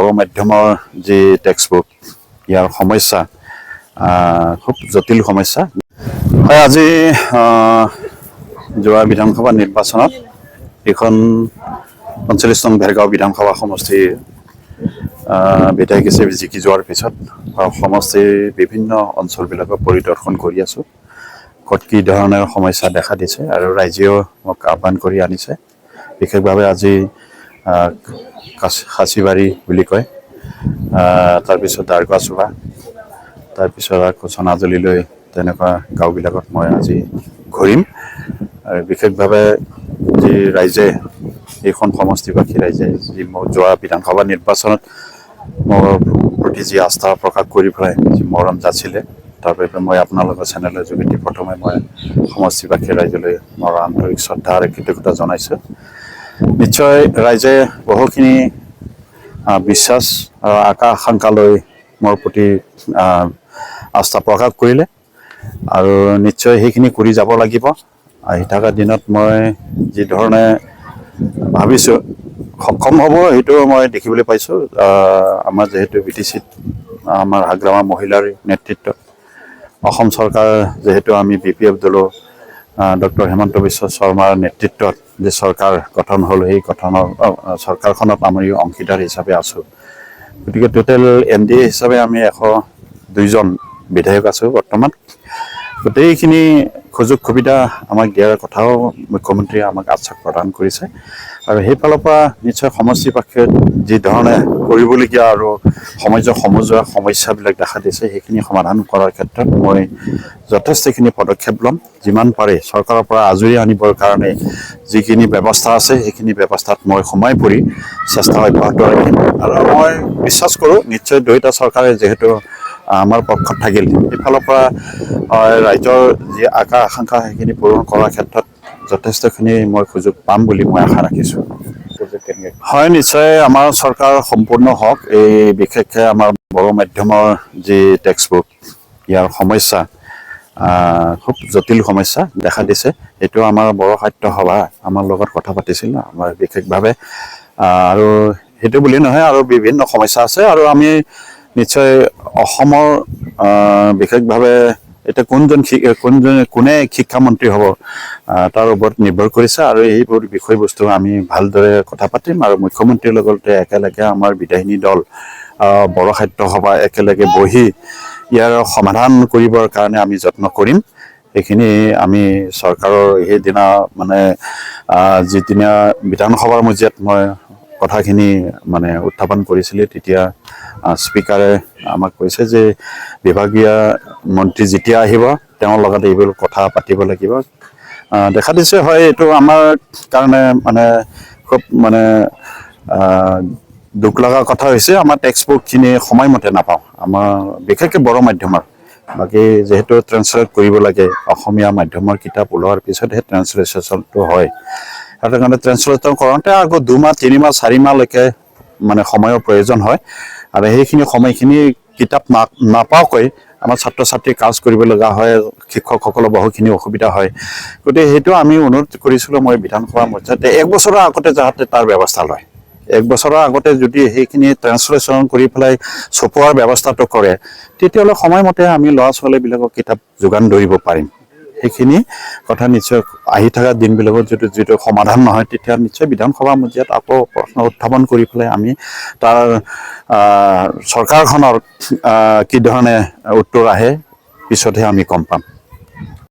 বড়ো মাধ্যমৰ যি টেক্সটবুক ইয়াৰ সমস্যা খুব জটিল সমস্যা হয়। আজি যোৱা বিধানসভা নিৰ্বাচনত এখন ৪৫ নং ভেৰগাঁও বিধানসভা সমষ্টিৰ বিধায়ক হিচাপে জিকি যোৱাৰ পিছত সমষ্টিৰ বিভিন্ন অঞ্চলবিলাকক পৰিদৰ্শন কৰি আছোঁ। ক'ত কি ধৰণৰ সমস্যা দেখা দিছে আৰু ৰাইজেও মোক আহ্বান কৰি আনিছে। বিশেষভাৱে আজি খাচীবাৰী বুলি কয়, তাৰপিছত দাৰগাচোৱা, তাৰপিছত আকৌ চনাজুলিলৈ তেনেকুৱা গাঁওবিলাকত মই আজি ঘূৰিম। আৰু বিশেষভাৱে যি ৰাইজে এইখন সমষ্টিবাসী ৰাইজে যি যোৱা বিধানসভা নিৰ্বাচনত মোৰ প্ৰতি যি আস্থা প্ৰকাশ কৰি পেলাই যি মৰম যাচিলে, তাৰ বাবে মই আপোনালোকৰ চেনেলৰ যোগেদি প্ৰথমে মই সমষ্টিবাসী ৰাইজলৈ মোৰ আন্তৰিক শ্ৰদ্ধা আৰু কৃতজ্ঞতা জনাইছোঁ। নিশ্চয় ৰাইজে বহুখিনি বিশ্বাস আৰু আশা-আকাংক্ষা লৈ মোৰ প্ৰতি আস্থা প্ৰকাশ কৰিলে আৰু নিশ্চয় সেইখিনি কৰি যাব লাগিব। আহি থকা দিনত মই যি ধৰণে ভাবিছোঁ সক্ষম হ'ব সেইটো মই দেখিবলৈ পাইছোঁ। আমাৰ যিহেতু BTCত আমাৰ হাগ্ৰামা মহিলাৰ নেতৃত্বত অসম চৰকাৰ যিহেতু আমি BPF দলো ডক্টৰ হিমন্ত বিশ্ব শৰ্মাৰ নেতৃত্বত যে চৰকাৰ গঠন হ'ল, সেই চৰকাৰখনত আমি অংশীদাৰ হিচাপে আছোঁ। গতিকে টোটেল MDA হিচাপে আমি 102জন বিধায়ক আছোঁ বৰ্তমান। গোটেইখিনি সুযোগ সুবিধা আমাক দিয়াৰ কথাও মুখ্যমন্ত্ৰীয়ে আমাক আশ্বাস প্ৰদান কৰিছে আৰু সেইফালৰ পৰা নিশ্চয় সমষ্টিবাসীয়ে যি ধৰণে কৰিবলগীয়া আৰু সমাজৰ সমজুৱা সমস্যাবিলাক দেখা দিছে সেইখিনি সমাধান কৰাৰ ক্ষেত্ৰত মই যথেষ্টখিনি পদক্ষেপ ল'ম। যিমান পাৰে চৰকাৰৰ পৰা আজৰি আনিবৰ কাৰণে যিখিনি ব্যৱস্থা আছে সেইখিনি ব্যৱস্থাত মই সোমাই পৰি চেষ্টা অব্যাহত ৰাখিম আৰু মই বিশ্বাস কৰোঁ নিশ্চয় দুয়োটা চৰকাৰে যিহেতু আমাৰ পক্ষত থাকিল, সেইফালৰ পৰা ৰাইজৰ যি আশা-আকাংক্ষা সেইখিনি পূৰণ কৰাৰ ক্ষেত্ৰত যথেষ্টখিনি মই সুযোগ পাম বুলি মই আশা ৰাখিছোঁ। হয়, নিশ্চয় আমাৰ চৰকাৰ সম্পূৰ্ণ হওক। এই বিশেষকৈ আমাৰ বড়ো মাধ্যমৰ যি টেক্সটবুক ইয়াৰ সমস্যা খুব জটিল সমস্যা দেখা দিছে। এইটো আমাৰ বড়ো সাহিত্য সভা আমাৰ লগত কথা পাতিছিল আমাৰ বিশেষভাৱে, আৰু সেইটো বুলি নহয় আৰু বিভিন্ন সমস্যা আছে আৰু আমি নিশ্চয় অসমৰ বিশেষভাৱে এতিয়া কোনে শিক্ষামন্ত্ৰী হ'ব তাৰ ওপৰত নিৰ্ভৰ কৰিছে আৰু এইবোৰ বিষয়বস্তু আমি ভালদৰে কথা পাতিম আৰু মুখ্যমন্ত্ৰীৰ লগতে একেলগে আমাৰ বিধায়িনী দল বড়ো সাহিত্য সভা একেলগে বহি ইয়াৰ সমাধান কৰিবৰ কাৰণে আমি যত্ন কৰিম। সেইখিনি আমি চৰকাৰৰ সেইদিনা মানে যিদিনা বিধানসভাৰ মজিয়াত মই কথাখিনি মানে উত্থাপন কৰিছিলোঁ, তেতিয়া স্পীকাৰে আমাক কৈছে যে বিভাগীয় মন্ত্ৰী যেতিয়া আহিব তেওঁৰ লগত এইবোৰ কথা পাতিব লাগিব। দেখা দিছে হয়, এইটো আমাৰ কাৰণে মানে খুব মানে দুখ লগা কথা হৈছে। আমাৰ টেক্সটবুকখিনি সময়মতে নাপাওঁ, আমাৰ বিশেষকৈ বড়ো মাধ্যমৰ। বাকী যিহেতু ট্ৰেন্সলেট কৰিব লাগে, অসমীয়া মাধ্যমৰ কিতাপ ওলোৱাৰ পিছতহে ট্ৰেন্সলেশ্যনটো হয়। সেইটো কাৰণে ট্ৰেন্সলেশ্যন কৰোঁতে আকৌ 2 মাহ 3 মাহ 4 মাহলৈকে মানে সময়ৰ প্ৰয়োজন হয় আৰু সেইখিনি সময়খিনি কিতাপ নাপাওঁকৈ আমাৰ ছাত্ৰ ছাত্ৰী কাজ কৰিব লগা হয়, শিক্ষকসকলৰ বহুখিনি অসুবিধা হয়। গতিকে সেইটো আমি অনুৰোধ কৰিছিলোঁ মই বিধানসভা মজিয়াতে 1 বছৰৰ আগতে যাতে তাৰ ব্যৱস্থা লয়। 1 বছৰৰ আগতে যদি সেইখিনি ট্ৰেন্সলেশ্যন কৰি পেলাই ছপোৱাৰ ব্যৱস্থাটো কৰে, তেতিয়াহ'লে সময়মতে আমি ল'ৰা ছোৱালীবিলাকক কিতাপ যোগান ধৰিব পাৰিম। সেইখিনি কথা নিশ্চয় আহি থকা দিনবিলাকত যিটো সমাধান নহয়, তেতিয়া নিশ্চয় বিধানসভা মজিয়াত আকৌ প্ৰশ্ন উত্থাপন কৰি পেলাই আমি তাৰ চৰকাৰখনৰ কি ধৰণে উত্তৰ আহে পিছতহে আমি গম পাম।